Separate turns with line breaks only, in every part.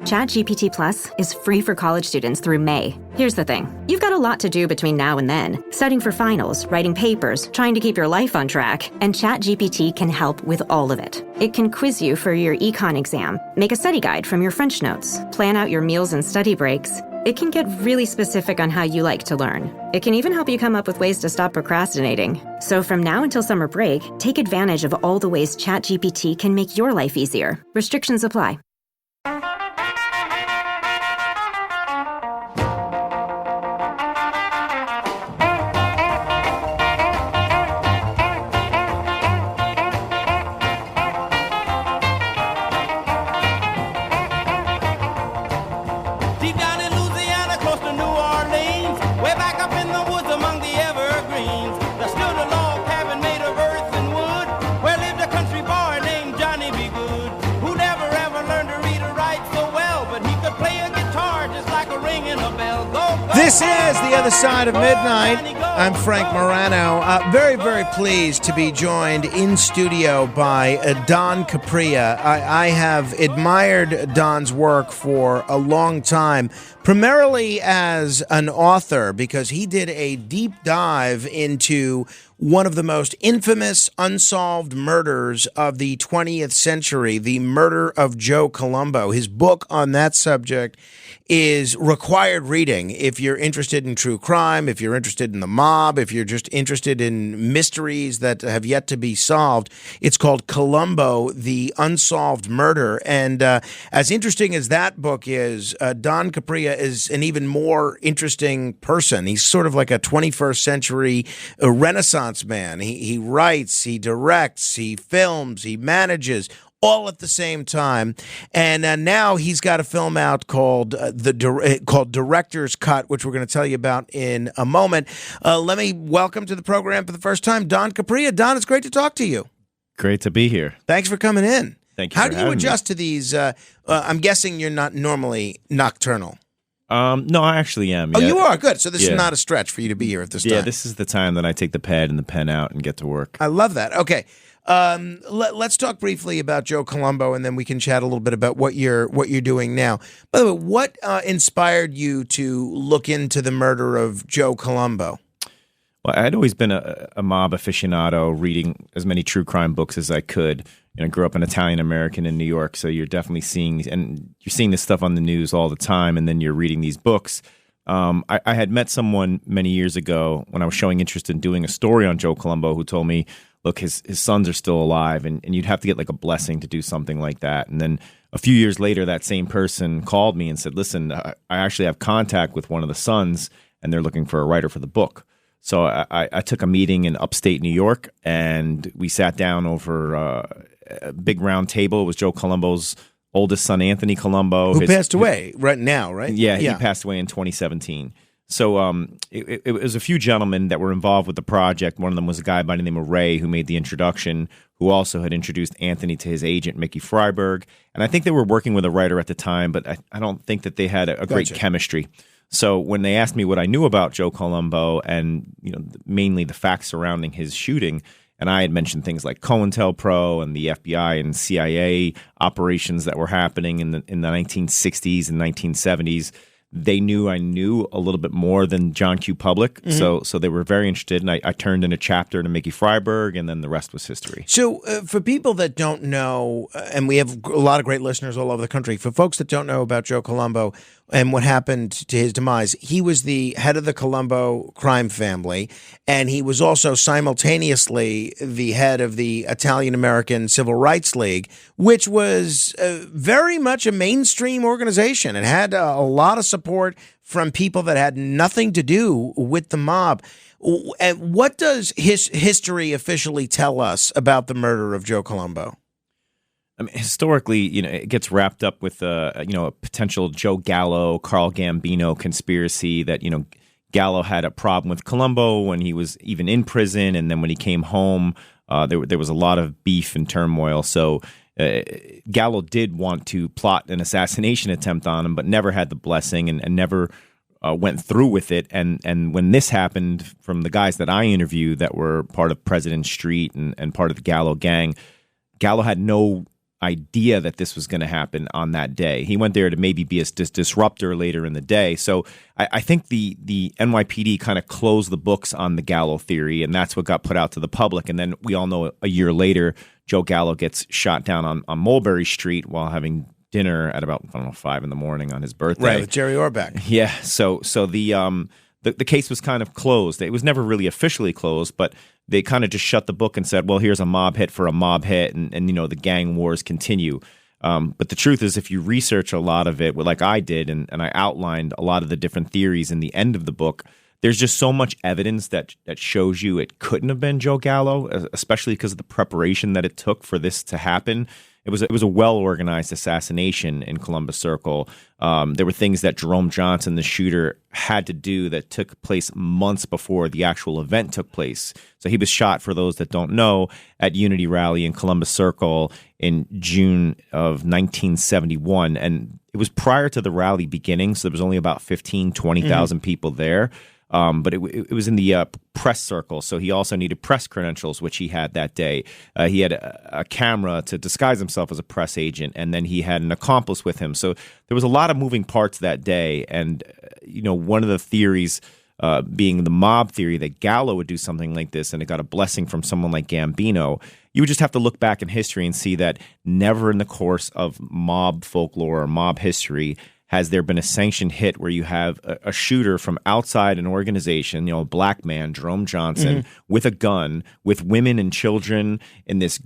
ChatGPT Plus is free for college students through May. Here's the thing. You've got a lot to do between now and then. Studying for finals, writing papers, trying to keep your life on track. And ChatGPT can help with all of it. It can quiz you for your econ exam, make a study guide from your French notes, plan out your meals and study breaks. It can get really specific on how you like to learn. It can even help you come up with ways to stop procrastinating. So from now until summer break, take advantage of all the ways ChatGPT can make your life easier. Restrictions apply.
This is The Other Side of Midnight. I'm Frank Morano. Very, very pleased to be joined in studio by Don Capria. I have admired Don's work for a long time, primarily as an author, because he did a deep dive into one of the most infamous unsolved murders of the 20th century, the murder of Joe Colombo. His book on that subject is required reading if you're interested in true crime, if you're interested in the mob, if you're just interested in mysteries that have yet to be solved. It's called Colombo, The Unsolved Murder. And as interesting as that book is, Don Capria is an even more interesting person. He's sort of like a 21st century Renaissance man. He writes, he directs, he films, he manages, all at the same time. And now he's got a film out called Director's Cut, which we're going to tell you about in a moment. Let me welcome to the program for the first time Don Capria. Don, it's great to talk to you.
Great to be here.
Thanks for coming in.
Thank you.
How do you adjust to these? I'm guessing you're not normally nocturnal.
No, I actually am.
Oh, you are? Good. So this is not a stretch for you to be here at this time.
Yeah, this is the time that I take the pad and the pen out and get to work.
I love that. Okay. Let's talk briefly about Joe Colombo, and then we can chat a little bit about what you're doing now. By the way, what inspired you to look into the murder of Joe Colombo?
Well, I'd always been a mob aficionado, reading as many true crime books as I could. You know, I grew up an Italian American in New York, so you're definitely seeing this stuff on the news all the time, and then you're reading these books. I had met someone many years ago when I was showing interest in doing a story on Joe Colombo who told me, look, his sons are still alive, and you'd have to get like a blessing to do something like that. And then a few years later, that same person called me and said, listen, I actually have contact with one of the sons, and they're looking for a writer for the book. So I took a meeting in upstate New York, and we sat down over a big round table. It was Joe Colombo's oldest son, Anthony Colombo.
Who passed away right now, right?
Yeah, he passed away in 2017. So it was a few gentlemen that were involved with the project. One of them was a guy by the name of Ray, who made the introduction, who also had introduced Anthony to his agent, Mickey Freiberg. And I think they were working with a writer at the time, but I don't think that they had a great chemistry. So when they asked me what I knew about Joe Colombo and mainly the facts surrounding his shooting, and I had mentioned things like COINTELPRO and the FBI and CIA operations that were happening in the 1960s and 1970s, they knew I knew a little bit more than John Q. Public, so they were very interested, and I turned in a chapter to Mickey Freiberg, and then the rest was history.
So for people that don't know, and we have a lot of great listeners all over the country, for folks that don't know about Joe Colombo and what happened to his demise, he was the head of the Colombo crime family, and he was also simultaneously the head of the Italian-American Civil Rights League, which was very much a mainstream organization. It had a lot of support from people that had nothing to do with the mob. And what does his history officially tell us about the murder of Joe Colombo?
I mean, historically, it gets wrapped up with a potential Joe Gallo, Carl Gambino conspiracy that, Gallo had a problem with Colombo when he was even in prison. And then when he came home, there was a lot of beef and turmoil. So Gallo did want to plot an assassination attempt on him, but never had the blessing and never went through with it. And when this happened, from the guys that I interviewed that were part of President Street and part of the Gallo gang, Gallo had no idea that this was going to happen on that day. He went there to maybe be a disruptor later in the day. So I think the NYPD kind of closed the books on the Gallo theory, and that's what got put out to the public. And then we all know a year later, Joe Gallo gets shot down on Mulberry Street while having dinner at about, 5 in the morning on his birthday.
Right, with Jerry Orbach.
Yeah, so the case was kind of closed. It was never really officially closed, but they kind of just shut the book and said, well, here's a mob hit for a mob hit, and the gang wars continue. But the truth is, if you research a lot of it, like I did, and I outlined a lot of the different theories in the end of the book, there's just so much evidence that shows you it couldn't have been Joe Gallo, especially because of the preparation that it took for this to happen. It was a well-organized assassination in Columbus Circle. There were things that Jerome Johnson, the shooter, had to do that took place months before the actual event took place. So he was shot, for those that don't know, at Unity Rally in Columbus Circle in June of 1971. And it was prior to the rally beginning, so there was only about 20,000 people there. But it was in the press circle, so he also needed press credentials, which he had that day. He had a camera to disguise himself as a press agent, and then he had an accomplice with him. So there was a lot of moving parts that day, and one of the theories being the mob theory that Gallo would do something like this, and it got a blessing from someone like Gambino. You would just have to look back in history and see that never in the course of mob folklore or mob history has there been a sanctioned hit where you have a shooter from outside an organization, a black man, Jerome Johnson, with a gun, with women and children in this,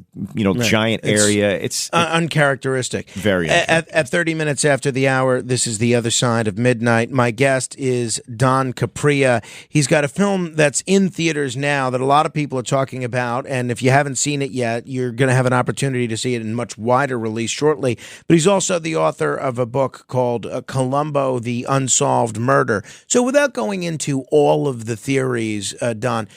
giant area. It's
uncharacteristic.
Very
at 30 minutes after the hour, this is The Other Side of Midnight. My guest is Don Capria. He's got a film that's in theaters now that a lot of people are talking about, and if you haven't seen it yet, you're going to have an opportunity to see it in much wider release shortly. But he's also the author of a book called Colombo, The Unsolved Murder. So without going into all of the theories, Don,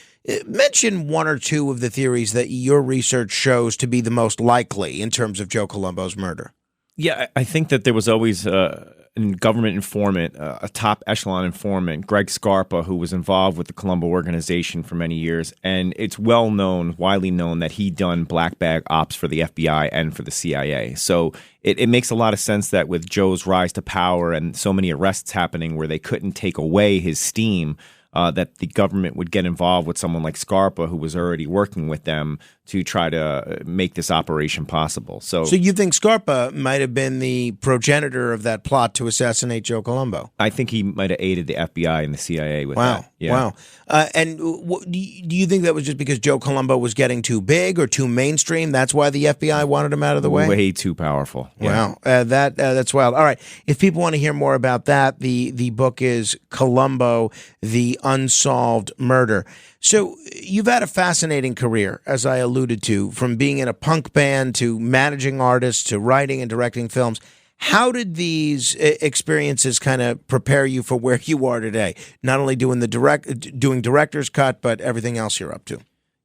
mention one or two of the theories that your research shows to be the most likely in terms of Joe Colombo's murder.
Yeah, I think that there was always a government informant, a top echelon informant, Greg Scarpa, who was involved with the Colombo organization for many years. And it's widely known that he done black bag ops for the FBI and for the CIA. So it makes a lot of sense that with Joe's rise to power and so many arrests happening where they couldn't take away his steam, that the government would get involved with someone like Scarpa, who was already working with them to try to make this operation possible. So
you think Scarpa might have been the progenitor of that plot to assassinate Joe Colombo?
I think he might have aided the FBI and the CIA with that. Yeah.
Wow. And do you think that was just because Joe Colombo was getting too big or too mainstream? That's why the FBI wanted him out of the way?
Way too powerful.
Yeah. Wow. That's wild. All right. If people want to hear more about that, the book is Colombo, The Unsolved Murder. So you've had a fascinating career, as I alluded to, from being in a punk band to managing artists to writing and directing films. How did these experiences kind of prepare you for where you are today? Not only doing director's cut, but everything else you're up to.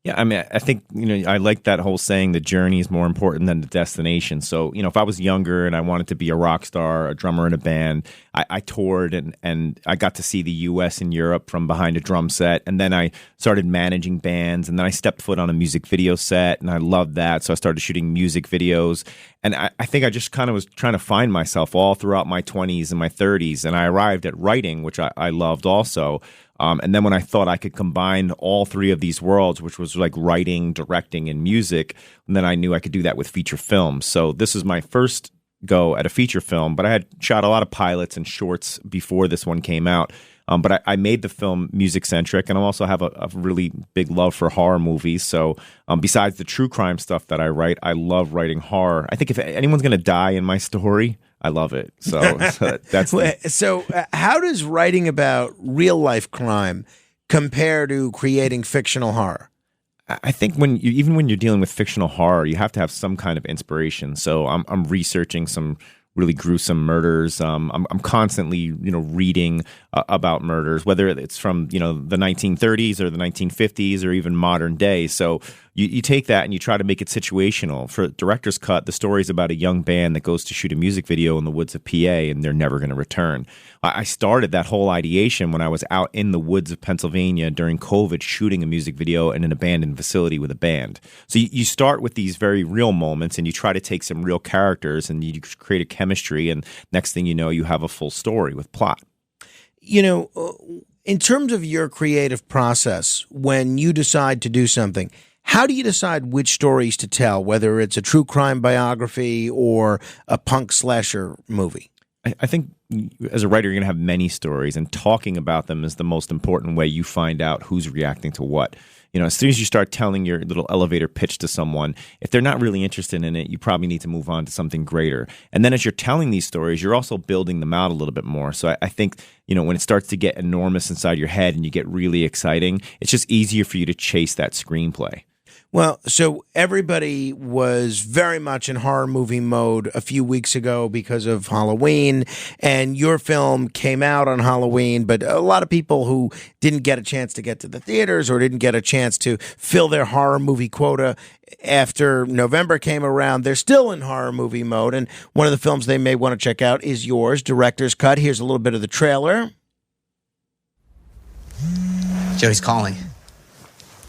Yeah, I mean, I think, I like that whole saying, the journey is more important than the destination. So, if I was younger and I wanted to be a rock star, a drummer in a band, I toured and I got to see the U.S. and Europe from behind a drum set. And then I started managing bands, and then I stepped foot on a music video set, and I loved that. So I started shooting music videos. And I think I just kind of was trying to find myself all throughout my 20s and my 30s. And I arrived at writing, which I loved also. And then when I thought I could combine all three of these worlds, which was like writing, directing, and music, and then I knew I could do that with feature films. So this is my first go at a feature film, but I had shot a lot of pilots and shorts before this one came out. But I made the film music-centric, and I also have a really big love for horror movies. So besides the true crime stuff that I write, I love writing horror. I think if anyone's going to die in my story, I love it. So that's
So how does writing about real-life crime compare to creating fictional horror?
I think even when you're dealing with fictional horror, you have to have some kind of inspiration. So I'm researching some really gruesome murders. I'm constantly, reading about murders, whether it's from, the 1930s or the 1950s or even modern day. So you take that and you try to make it situational. For director's cut, the story is about a young band that goes to shoot a music video in the woods of PA, and they're never going to return. I started that whole ideation when I was out in the woods of Pennsylvania during COVID shooting a music video in an abandoned facility with a band. So you start with these very real moments, and you try to take some real characters, and you create a chemistry, and next thing you know, you have a full story with plot.
You know, in terms of your creative process, when you decide to do something, how do you decide which stories to tell, whether it's a true crime biography or a punk slasher movie?
I think as a writer, you're going to have many stories, and talking about them is the most important way you find out who's reacting to what. You know, as soon as you start telling your little elevator pitch to someone, if they're not really interested in it, you probably need to move on to something greater. And then as you're telling these stories, you're also building them out a little bit more. So I think, you know, when it starts to get enormous inside your head and you get really exciting, it's just easier for you to chase that screenplay.
Well, so everybody was very much in horror movie mode a few weeks ago because of Halloween, and your film came out on Halloween, but a lot of people who didn't get a chance to get to the theaters or didn't get a chance to fill their horror movie quota after November came around, they're still in horror movie mode, and one of the films they may want to check out is yours, Director's Cut. Here's a little bit of the trailer.
Joey's calling.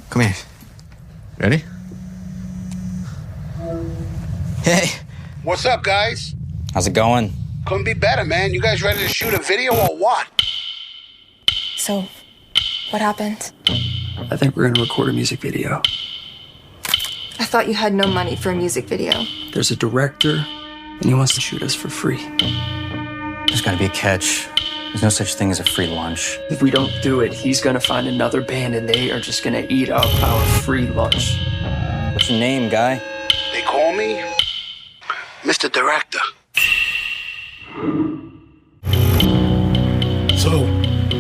Come here. Ready? Hey.
What's up, guys?
How's it going?
Couldn't be better, man. You guys ready to shoot a video or what?
So, what happened?
I think we're gonna record a music video.
I thought you had no money for a music video.
There's a director, and he wants to shoot us for free.
There's gotta be a catch. There's no such thing as a free lunch.
If we don't do it, he's gonna find another band, and they are just gonna eat up our free lunch.
What's your name, guy?
They call me Mr. Director. So,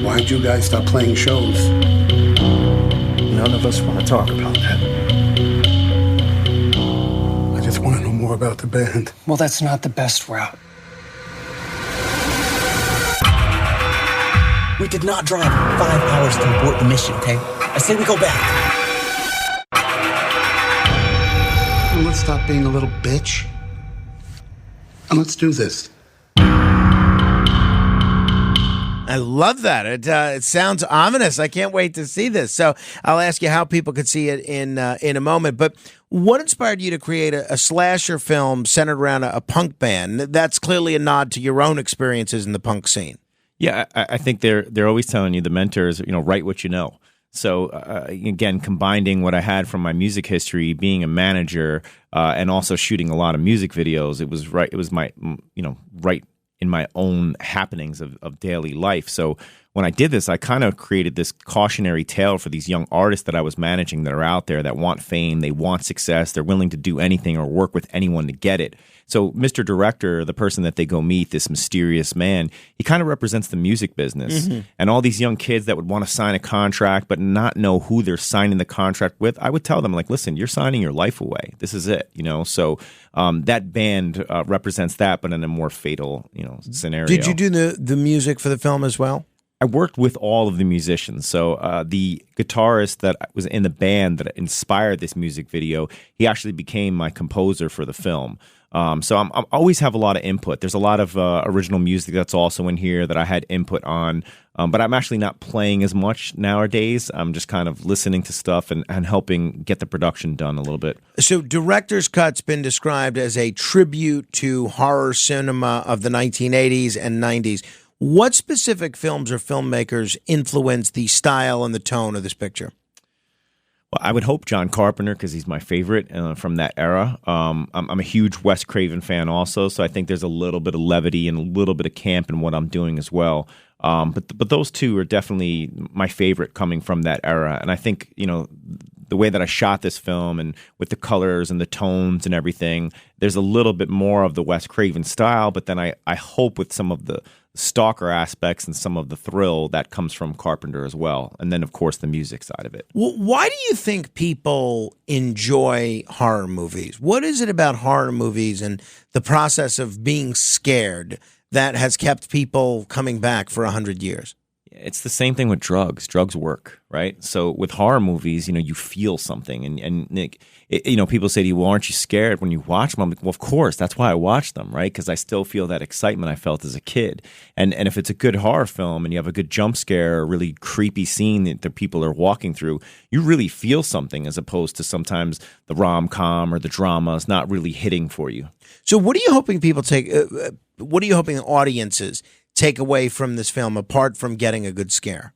why'd you guys stop playing shows?
None of us want to talk about that.
I just want to know more about the band.
Well, that's not the best route.
We did not drive 5 hours to abort the mission, okay? I say we go back.
Well, let's stop being a little bitch. And let's do this.
I love that. It sounds ominous. I can't wait to see this. So I'll ask you how people could see it in a moment. But what inspired you to create a slasher film centered around a punk band? That's clearly a nod to your own experiences in the punk scene.
Yeah, I think they're always telling you, the mentors, you know, write what you know. So again, combining what I had from my music history, being a manager, and also shooting a lot of music videos, it was right. It was my, you know, right in my own happenings of daily life. So when I did this, I kind of created this cautionary tale for these young artists that I was managing that are out there that want fame, they want success, they're willing to do anything or work with anyone to get it. So Mr. Director, the person that they go meet, this mysterious man, he kind of represents the music business. Mm-hmm. And all these young kids that would want to sign a contract but not know who they're signing the contract with, I would tell them, like, listen, you're signing your life away. This is it, you know? So that band represents that, but in a more fatal, you know, scenario.
Did you do the music for the film as well?
I worked with all of the musicians. So the guitarist that was in the band that inspired this music video, he actually became my composer for the film. So I'm always have a lot of input. There's a lot of original music that's also in here that I had input on, but I'm actually not playing as much nowadays. I'm just kind of listening to stuff and helping get the production done a little bit. So
Director's Cut's been described as a tribute to horror cinema of the 1980s and 90s. What specific films or filmmakers influenced the style and the tone of this picture?
Well, I would hope John Carpenter, because he's my favorite from that era. I'm a huge Wes Craven fan also, so I think there's a little bit of levity and a little bit of camp in what I'm doing as well. But those two are definitely my favorite coming from that era. And I think, you know, the way that I shot this film and with the colors and the tones and everything, there's a little bit more of the Wes Craven style, but then I hope with some of the stalker aspects and some of the thrill that comes from Carpenter as well. And then, of course, the music side of it.
Well, why do you think people enjoy horror movies? What is it about horror movies and the process of being scared that has kept people coming back for 100 years?
It's the same thing with drugs. Drugs work, right? So with horror movies, you feel something. And Nick, people say to you, well, aren't you scared when you watch them? I'm like, well, of course. That's why I watch them, right? Because I still feel that excitement I felt as a kid. And if it's a good horror film and you have a good jump scare, a really creepy scene that the people are walking through, you really feel something, as opposed to sometimes the rom-com or the drama is not really hitting for you.
So what are you hoping people take? What are you hoping audiences take away from this film, apart from getting a good scare?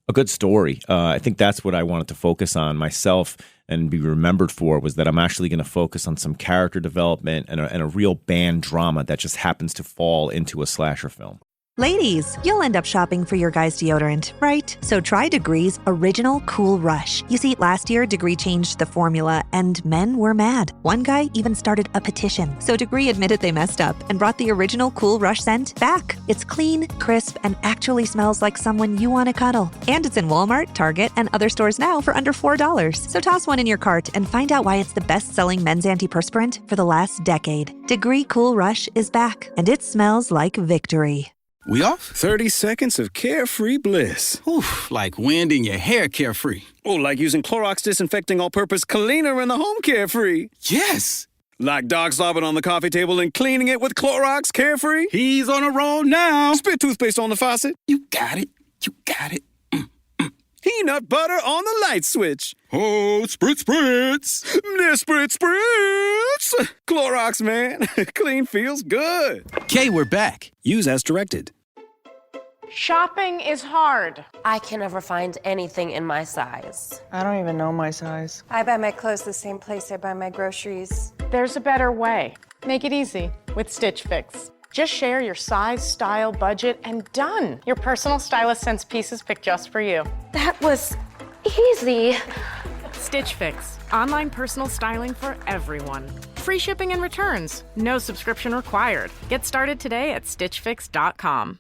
A good story. I think that's what I wanted to focus on myself and be remembered for, was that I'm actually going to focus on some character development and a real band drama that just happens to fall into a slasher film.
Ladies, you'll end up shopping for your guy's deodorant, right? So try Degree's Original Cool Rush. You see, last year, Degree changed the formula, and men were mad. One guy even started a petition. So Degree admitted they messed up and brought the Original Cool Rush scent back. It's clean, crisp, and actually smells like someone you want to cuddle. And it's in Walmart, Target, and other stores now for under $4. So toss one in your cart and find out why it's the best-selling men's antiperspirant for the last decade. Degree Cool Rush is back, and it smells like victory.
We off? 30 seconds of carefree bliss.
Oof, like wind in your hair carefree.
Oh, like using Clorox Disinfecting All-Purpose Cleaner in the home carefree.
Yes.
Like dog slobbing on the coffee table and cleaning it with Clorox Carefree.
He's on a roll now.
Spit toothpaste on the faucet.
You got it. You got it.
Peanut butter on the light switch.
Oh, spritz, spritz.
Spritz, spritz. Clorox, man. Clean feels good.
Okay, we're back. Use as directed.
Shopping is hard.
I can never find anything in my size.
I don't even know my size.
I buy my clothes the same place I buy my groceries.
There's a better way. Make it easy with Stitch Fix. Just share your size, style, budget, and done. Your personal stylist sends pieces picked just for you.
That was easy.
Stitch Fix. Online personal styling for everyone. Free shipping and returns. No subscription required. Get started today at stitchfix.com.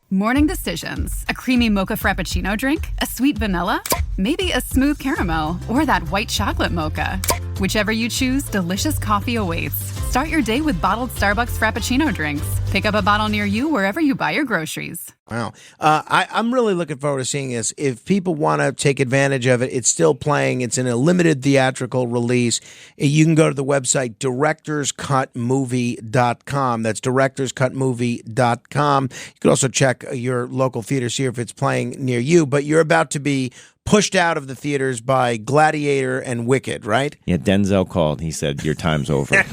Morning decisions. A creamy mocha frappuccino drink? A sweet vanilla? Maybe a smooth caramel or that white chocolate mocha. Whichever you choose, delicious coffee awaits. Start your day with bottled Starbucks Frappuccino drinks. Pick up a bottle near you wherever you buy your groceries.
Wow. I'm really looking forward to seeing this. If people want to take advantage of it, it's still playing. It's in a limited theatrical release. You can go to the website directorscutmovie.com. That's directorscutmovie.com. You can also check your local theater, see if it's playing near you. But you're about to be pushed out of the theaters by Gladiator and Wicked, right?
Yeah, Denzel called. He said, your time's over.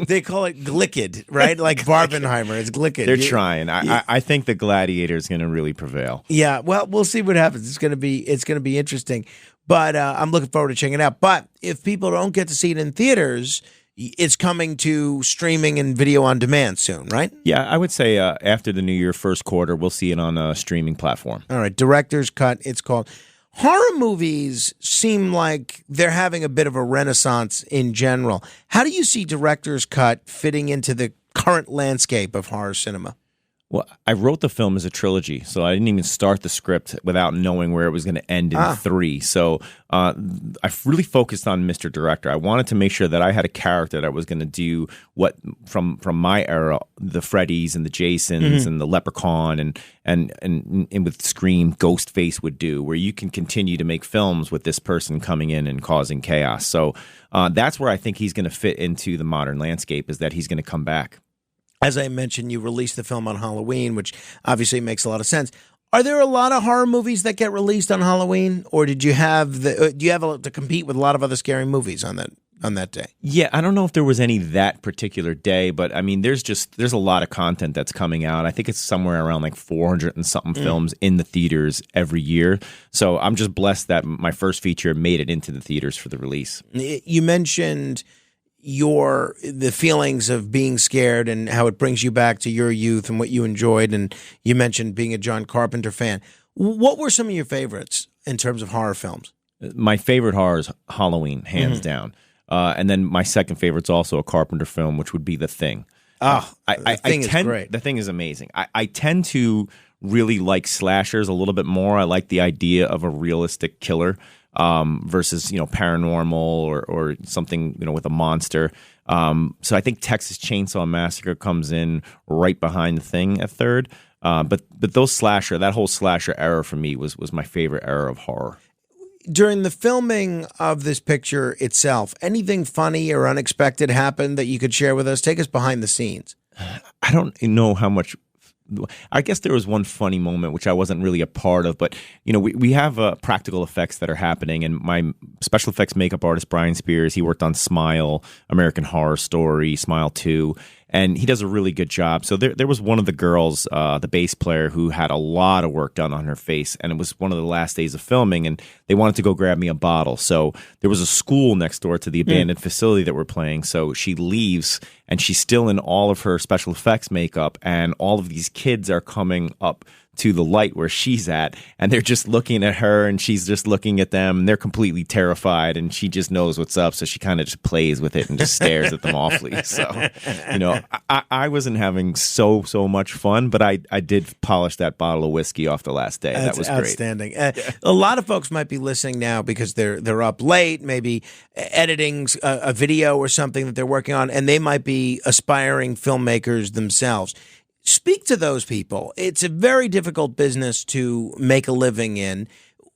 They call it Glicked, right? Like Barbenheimer. It's Glicked.
They're trying. I think the Gladiator is going to really prevail.
Yeah, well, we'll see what happens. It's going to be interesting. But I'm looking forward to checking it out. But if people don't get to see it in theaters, it's coming to streaming and video on demand soon, right?
Yeah, I would say after the New Year first quarter, we'll see it on a streaming platform.
All right, Director's Cut, it's called. Horror movies seem like they're having a bit of a renaissance in general. How do you see Director's Cut fitting into the current landscape of horror cinema?
Well, I wrote the film as a trilogy, so I didn't even start the script without knowing where it was going to end in 3. So I really focused on Mr. Director. I wanted to make sure that I had a character that was going to do what from my era, the Freddys and the Jasons and the Leprechaun and with Scream, Ghostface would do, where you can continue to make films with this person coming in and causing chaos. So that's where I think he's going to fit into the modern landscape, is that he's going to come back.
As I mentioned, you released the film on Halloween, which obviously makes a lot of sense. Are there a lot of horror movies that get released on Halloween, or do you have to compete with a lot of other scary movies on that day?
Yeah, I don't know if there was any that particular day, but I mean, there's a lot of content that's coming out. I think it's somewhere around like 400 and something films in the theaters every year. So I'm just blessed that my first feature made it into the theaters for the release.
You mentioned the feelings of being scared and how it brings you back to your youth and what you enjoyed. And you mentioned being a John Carpenter fan. What were some of your favorites in terms of horror films?
My favorite horror is Halloween, hands down. And then my second favorite is also a Carpenter film, which would be The Thing.
The Thing is great.
The Thing is amazing. I tend to really like slashers a little bit more. I like the idea of a realistic killer. Versus paranormal or something with a monster. So I think Texas Chainsaw Massacre comes in right behind The Thing at third. But that whole slasher era for me was my favorite era of horror.
During the filming of this picture itself, anything funny or unexpected happened that you could share with us? Take us behind the scenes.
I don't know how much. I guess there was one funny moment which I wasn't really a part of, but we have practical effects that are happening, and my special effects makeup artist Brian Spears, he worked on Smile, American Horror Story, Smile 2, and he does a really good job. So there was one of the girls, the bass player, who had a lot of work done on her face, and it was one of the last days of filming, and they wanted to go grab me a bottle. So there was a school next door to the abandoned facility that we're playing, so she leaves, and she's still in all of her special effects makeup, and all of these kids are coming up to the light where she's at, and they're just looking at her, and she's just looking at them, and they're completely terrified, and she just knows what's up, so she kind of just plays with it and just stares at them awfully. So, I wasn't having so much fun, but I did polish that bottle of whiskey off the last day.
That
was
outstanding.
Great.
A lot of folks might be listening now because they're up late, maybe editing a video or something that they're working on, and they might be aspiring filmmakers themselves. Speak to those people. It's a very difficult business to make a living in.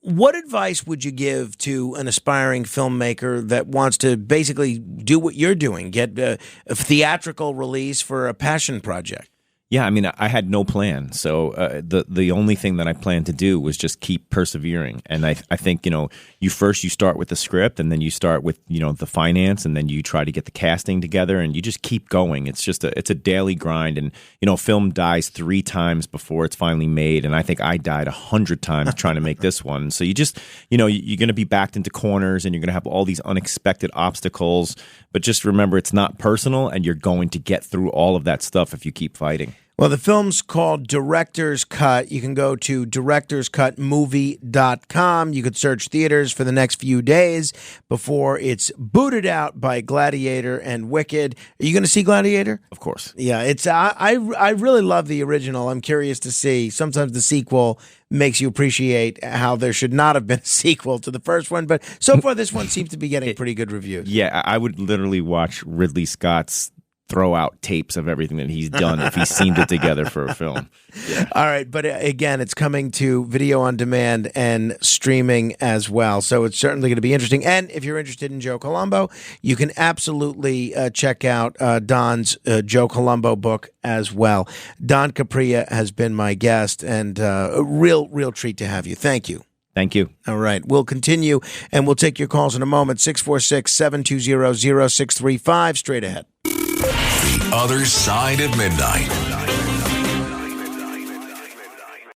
What advice would you give to an aspiring filmmaker that wants to basically do what you're doing, get a theatrical release for a passion project?
Yeah, I mean, I had no plan. So the only thing that I planned to do was just keep persevering. And I think, you start with the script, and then you start with, the finance, and then you try to get the casting together, and you just keep going. It's just it's a daily grind. And, film dies 3 times before it's finally made. And I think I died 100 times trying to make this one. So you just, you're going to be backed into corners, and you're going to have all these unexpected obstacles. But just remember, it's not personal, and you're going to get through all of that stuff if you keep fighting.
Well, the film's called Director's Cut. You can go to directorscutmovie.com. You could search theaters for the next few days before it's booted out by Gladiator and Wicked. Are you going to see Gladiator?
Of course.
Yeah, it's I really love the original. I'm curious to see. Sometimes the sequel makes you appreciate how there should not have been a sequel to the first one. But so far, this one seems to be getting pretty good reviews.
Yeah, I would literally watch Ridley Scott's throw out tapes of everything that he's done if he seamed it together for a film.
Yeah. All right. But again, it's coming to video on demand and streaming as well. So it's certainly going to be interesting. And if you're interested in Joe Colombo, you can absolutely check out Don's Joe Colombo book as well. Don Capria has been my guest, and a real treat to have you. Thank you.
Thank you.
All right. We'll continue, and we'll take your calls in a moment. 646-720-0635. Straight ahead.
The Other Side of Midnight.